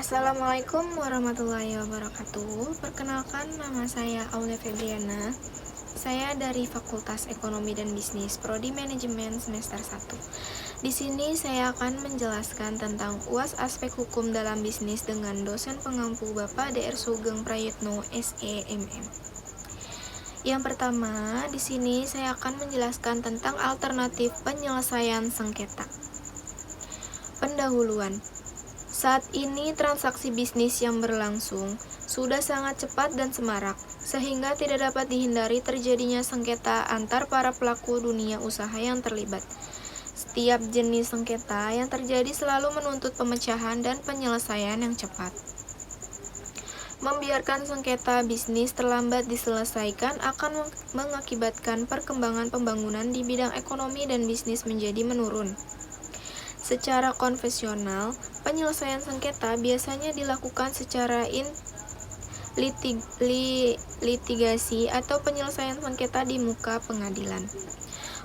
Assalamualaikum warahmatullahi wabarakatuh. Perkenalkan, nama saya Aulia Febriana. Saya dari Fakultas Ekonomi dan Bisnis, Prodi Manajemen semester 1. Di sini saya akan menjelaskan tentang UAS aspek hukum dalam bisnis dengan dosen pengampu Bapak Dr. Sugeng Prayitno, SEMM. Yang pertama, di sini saya akan menjelaskan tentang alternatif penyelesaian sengketa. Pendahuluan. Saat ini transaksi bisnis yang berlangsung sudah sangat cepat dan semarak, sehingga tidak dapat dihindari terjadinya sengketa antar para pelaku dunia usaha yang terlibat. Setiap jenis sengketa yang terjadi selalu menuntut pemecahan dan penyelesaian yang cepat. Membiarkan sengketa bisnis terlambat diselesaikan akan mengakibatkan perkembangan pembangunan di bidang ekonomi dan bisnis menjadi menurun. Secara konvensional, penyelesaian sengketa biasanya dilakukan secara litigasi atau penyelesaian sengketa di muka pengadilan.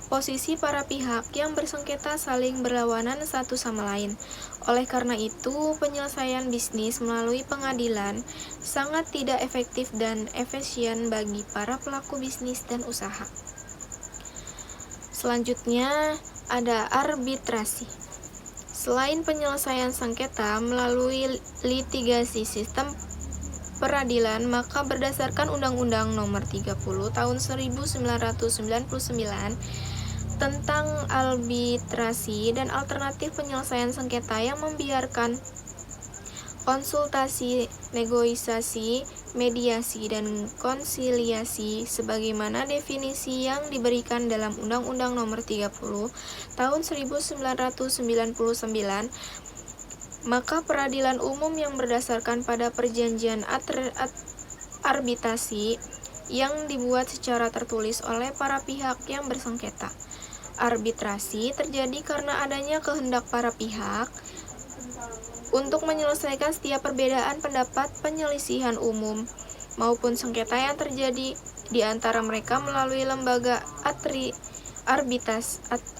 Posisi para pihak yang bersengketa saling berlawanan satu sama lain. Oleh karena itu, penyelesaian bisnis melalui pengadilan sangat tidak efektif dan efisien bagi para pelaku bisnis dan usaha. Selanjutnya, ada arbitrasi. Selain penyelesaian sengketa melalui litigasi sistem peradilan, maka berdasarkan Undang-Undang Nomor 30 Tahun 1999 tentang arbitrasi dan alternatif penyelesaian sengketa yang membiarkan konsultasi, negosiasi, mediasi, dan konsiliasi sebagaimana definisi yang diberikan dalam Undang-Undang Nomor 30 Tahun 1999, maka peradilan umum yang berdasarkan pada perjanjian arbitrasi yang dibuat secara tertulis oleh para pihak yang bersengketa. Arbitrasi terjadi karena adanya kehendak para pihak untuk menyelesaikan setiap perbedaan pendapat, penyelisihan umum, maupun sengketa yang terjadi di antara mereka melalui lembaga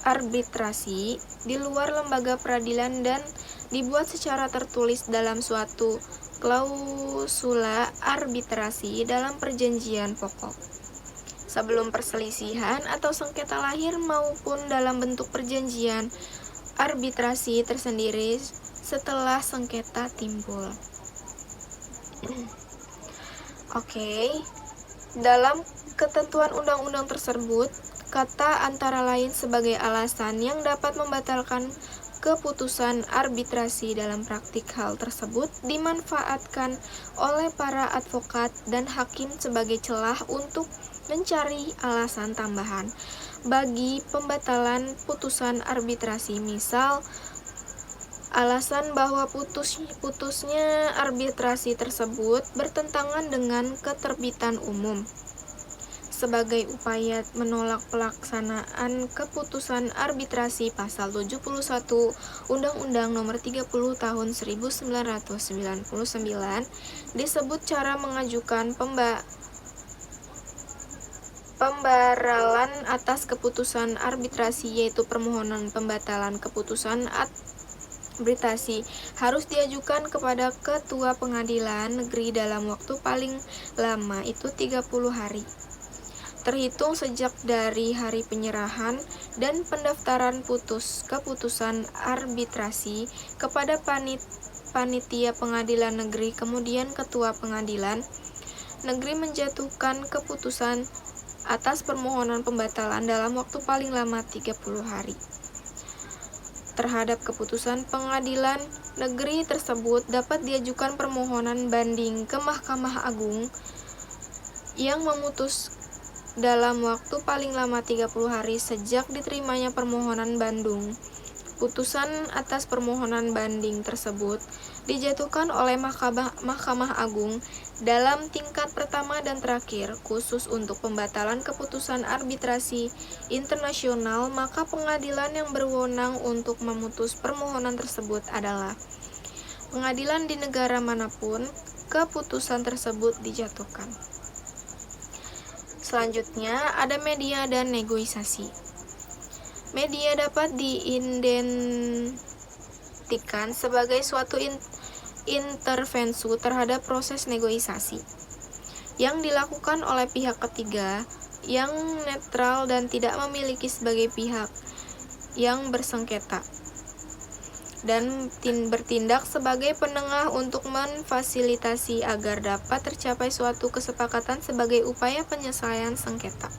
arbitrasi di luar lembaga peradilan dan dibuat secara tertulis dalam suatu klausula arbitrasi dalam perjanjian pokok. Sebelum perselisihan atau sengketa lahir maupun dalam bentuk perjanjian arbitrasi tersendiri setelah sengketa timbul. Dalam ketentuan undang-undang tersebut, kata antara lain sebagai alasan yang dapat membatalkan keputusan arbitrasi dalam praktik hal tersebut dimanfaatkan oleh para advokat dan hakim sebagai celah untuk mencari alasan tambahan bagi pembatalan putusan arbitrasi. Misal, alasan bahwa putusnya arbitrasi tersebut bertentangan dengan ketertiban umum sebagai upaya menolak pelaksanaan keputusan arbitrasi. Pasal 71 Undang-Undang Nomor 30 Tahun 1999 disebut cara mengajukan pembatalan atas keputusan arbitrasi, yaitu permohonan pembatalan keputusan arbitrasi harus diajukan kepada Ketua Pengadilan Negeri dalam waktu paling lama itu 30 hari. Terhitung sejak dari hari penyerahan dan pendaftaran keputusan arbitrasi kepada panitia pengadilan negeri, kemudian Ketua Pengadilan Negeri menjatuhkan keputusan atas permohonan pembatalan dalam waktu paling lama 30 hari. Terhadap keputusan pengadilan negeri tersebut dapat diajukan permohonan banding ke Mahkamah Agung yang memutus dalam waktu paling lama 30 hari sejak diterimanya permohonan banding. Putusan atas permohonan banding tersebut dijatuhkan oleh Mahkamah Agung dalam tingkat pertama dan terakhir. Khusus untuk pembatalan keputusan arbitrasi internasional, maka pengadilan yang berwenang untuk memutus permohonan tersebut adalah pengadilan di negara manapun keputusan tersebut dijatuhkan. Selanjutnya, ada media dan negosiasi. Media dapat diidentikan sebagai suatu intervensi terhadap proses negosiasi yang dilakukan oleh pihak ketiga yang netral dan tidak memiliki sebagai pihak yang bersengketa, dan bertindak sebagai penengah untuk memfasilitasi agar dapat tercapai suatu kesepakatan sebagai upaya penyelesaian sengketa.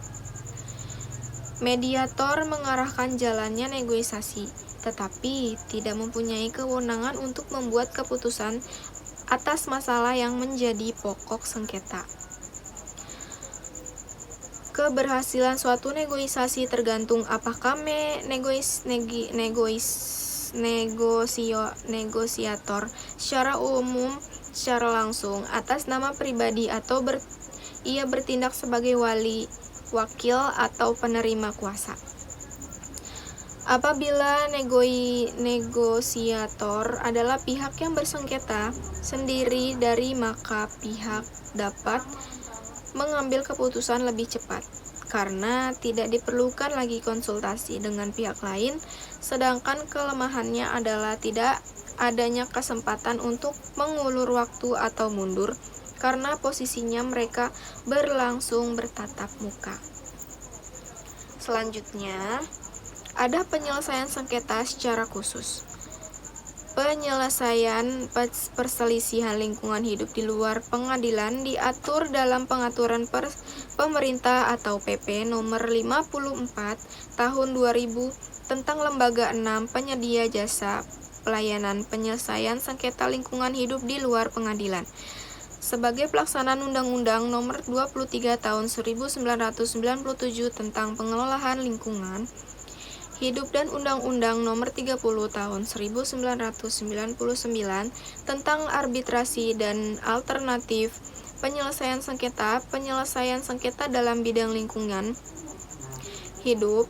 Mediator mengarahkan jalannya negosiasi, tetapi tidak mempunyai kewenangan untuk membuat keputusan atas masalah yang menjadi pokok sengketa. Keberhasilan suatu negosiasi tergantung apakah negosiator secara umum, secara langsung, atas nama pribadi atau ia bertindak sebagai wakil atau penerima kuasa. Apabila negosiator adalah pihak yang bersengketa sendiri maka pihak dapat mengambil keputusan lebih cepat karena tidak diperlukan lagi konsultasi dengan pihak lain, sedangkan kelemahannya adalah tidak adanya kesempatan untuk mengulur waktu atau mundur karena posisinya mereka berlangsung bertatap muka. Selanjutnya, ada penyelesaian sengketa secara khusus. Penyelesaian perselisihan lingkungan hidup di luar pengadilan diatur dalam Pengaturan Pemerintah atau PP nomor 54 tahun 2000 tentang Lembaga 6 Penyedia Jasa Pelayanan Penyelesaian Sengketa Lingkungan Hidup di luar pengadilan sebagai pelaksanaan Undang-Undang nomor 23 tahun 1997 tentang Pengelolaan Lingkungan Hidup dan Undang-Undang nomor 30 tahun 1999 tentang arbitrasi dan alternatif penyelesaian sengketa dalam bidang lingkungan hidup.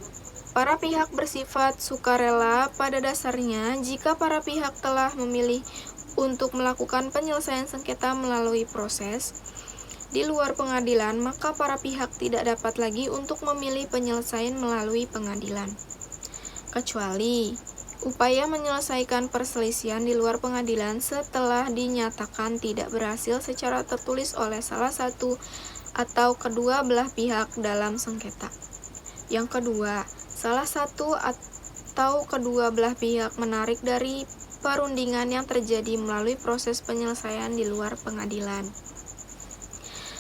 Para pihak bersifat sukarela pada dasarnya jika para pihak telah memilih untuk melakukan penyelesaian sengketa melalui proses di luar pengadilan, maka para pihak tidak dapat lagi untuk memilih penyelesaian melalui pengadilan. Kecuali upaya menyelesaikan perselisihan di luar pengadilan setelah dinyatakan tidak berhasil secara tertulis oleh salah satu atau kedua belah pihak dalam sengketa. Yang kedua, salah satu atau kedua belah pihak menarik dari perundingan yang terjadi melalui proses penyelesaian di luar pengadilan.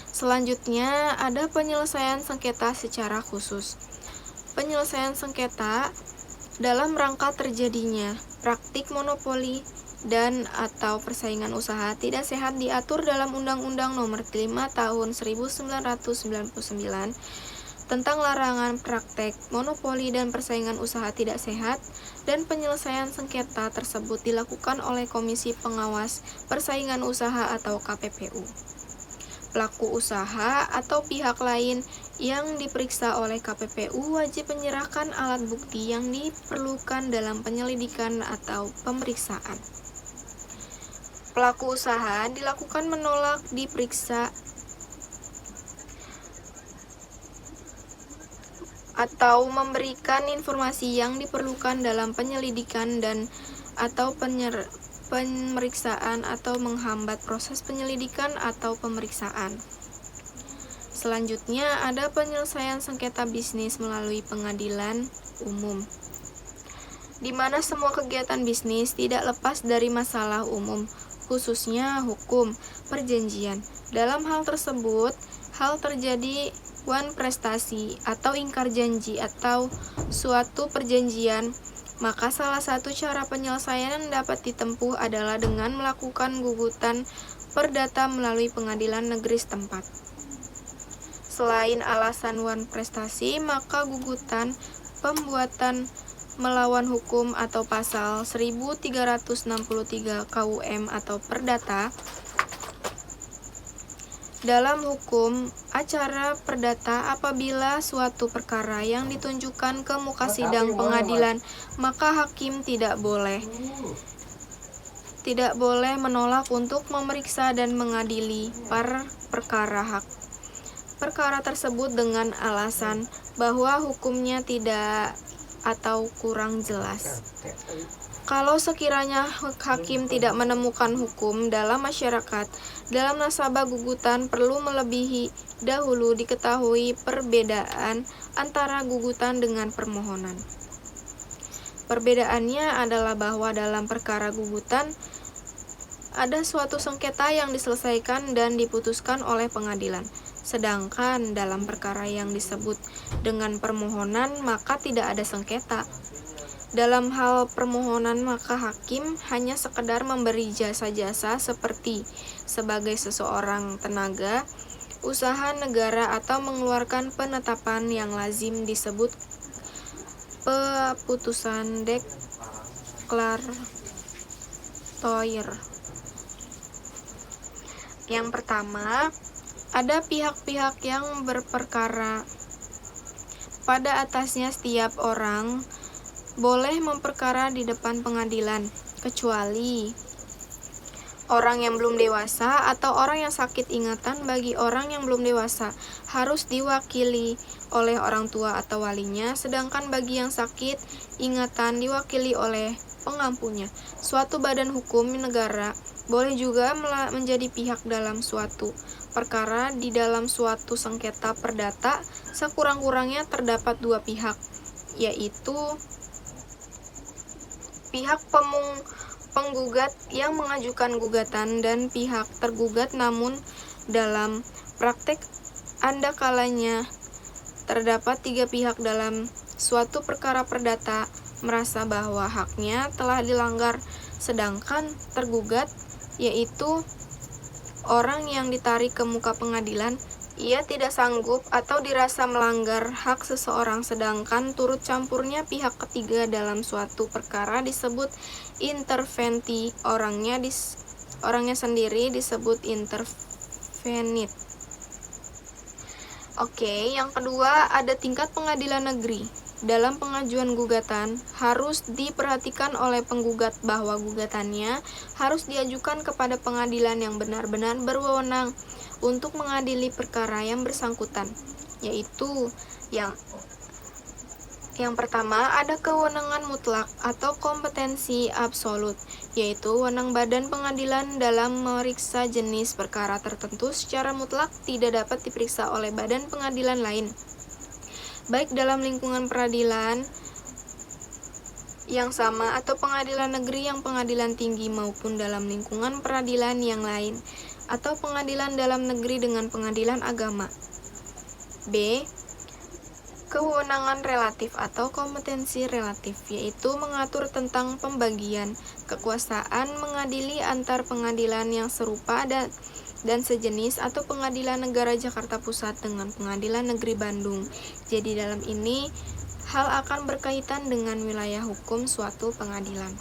Selanjutnya, ada penyelesaian sengketa secara khusus. Penyelesaian sengketa dalam rangka terjadinya praktik monopoli dan atau persaingan usaha tidak sehat diatur dalam Undang-Undang Nomor 5 Tahun 1999 tentang larangan praktek monopoli dan persaingan usaha tidak sehat, dan penyelesaian sengketa tersebut dilakukan oleh Komisi Pengawas Persaingan Usaha atau KPPU. Pelaku usaha atau pihak lain yang diperiksa oleh KPPU wajib menyerahkan alat bukti yang diperlukan dalam penyelidikan atau pemeriksaan. Pelaku usaha dilakukan menolak diperiksa atau memberikan informasi yang diperlukan dalam penyelidikan dan atau pemeriksaan atau menghambat proses penyelidikan atau pemeriksaan. Selanjutnya, ada penyelesaian sengketa bisnis melalui pengadilan umum, di mana semua kegiatan bisnis tidak lepas dari masalah umum, khususnya hukum perjanjian. Dalam hal tersebut, hal terjadi prestasi atau ingkar janji atau suatu perjanjian, maka salah satu cara penyelesaian yang dapat ditempuh adalah dengan melakukan gugatan perdata melalui pengadilan negeri setempat. Selain alasan prestasi, maka gugatan pembuatan melawan hukum atau pasal 1363 KUM atau perdata. Dalam hukum acara perdata, apabila suatu perkara yang ditunjukkan ke muka sidang pengadilan, maka hakim tidak boleh menolak untuk memeriksa dan mengadili perkara tersebut dengan alasan bahwa hukumnya tidak atau kurang jelas. Kalau sekiranya hakim tidak menemukan hukum dalam masyarakat, dalam nasabah gugutan perlu melebihi dahulu diketahui perbedaan antara gugutan dengan permohonan. Perbedaannya adalah bahwa dalam perkara gugutan ada suatu sengketa yang diselesaikan dan diputuskan oleh pengadilan. Sedangkan dalam perkara yang disebut dengan permohonan maka tidak ada sengketa. Dalam hal permohonan maka hakim hanya sekedar memberi jasa-jasa seperti sebagai seseorang tenaga, usaha negara atau mengeluarkan penetapan yang lazim disebut keputusan deklaratoire. Yang pertama, ada pihak-pihak yang berperkara. Pada atasnya setiap orang boleh memperkara di depan pengadilan, kecuali orang yang belum dewasa atau orang yang sakit ingatan. Bagi orang yang belum dewasa harus diwakili oleh orang tua atau walinya, sedangkan bagi yang sakit ingatan diwakili oleh pengampunya. Suatu badan hukum negara boleh juga menjadi pihak dalam suatu perkara. Di dalam suatu sengketa perdata sekurang-kurangnya terdapat dua pihak, yaitu pihak penggugat yang mengajukan gugatan dan pihak tergugat. Namun dalam praktek ada kalanya terdapat tiga pihak dalam suatu perkara perdata merasa bahwa haknya telah dilanggar, sedangkan tergugat, yaitu orang yang ditarik ke muka pengadilan, ia tidak sanggup atau dirasa melanggar hak seseorang, sedangkan turut campurnya pihak ketiga dalam suatu perkara disebut interventi. Orangnya sendiri disebut intervenit. Oke, yang kedua ada tingkat pengadilan negeri. Dalam pengajuan gugatan harus diperhatikan oleh penggugat bahwa gugatannya harus diajukan kepada pengadilan yang benar-benar berwenang untuk mengadili perkara yang bersangkutan, yaitu yang pertama ada kewenangan mutlak atau kompetensi absolut, yaitu wewenang badan pengadilan dalam memeriksa jenis perkara tertentu secara mutlak tidak dapat diperiksa oleh badan pengadilan lain, baik dalam lingkungan peradilan yang sama atau pengadilan negeri yang pengadilan tinggi maupun dalam lingkungan peradilan yang lain atau pengadilan dalam negeri dengan pengadilan agama. B. Kewenangan relatif atau kompetensi relatif, yaitu mengatur tentang pembagian kekuasaan mengadili antar pengadilan yang serupa dan sejenis atau pengadilan negara Jakarta Pusat dengan pengadilan negeri Bandung. Jadi dalam ini hal akan berkaitan dengan wilayah hukum suatu pengadilan.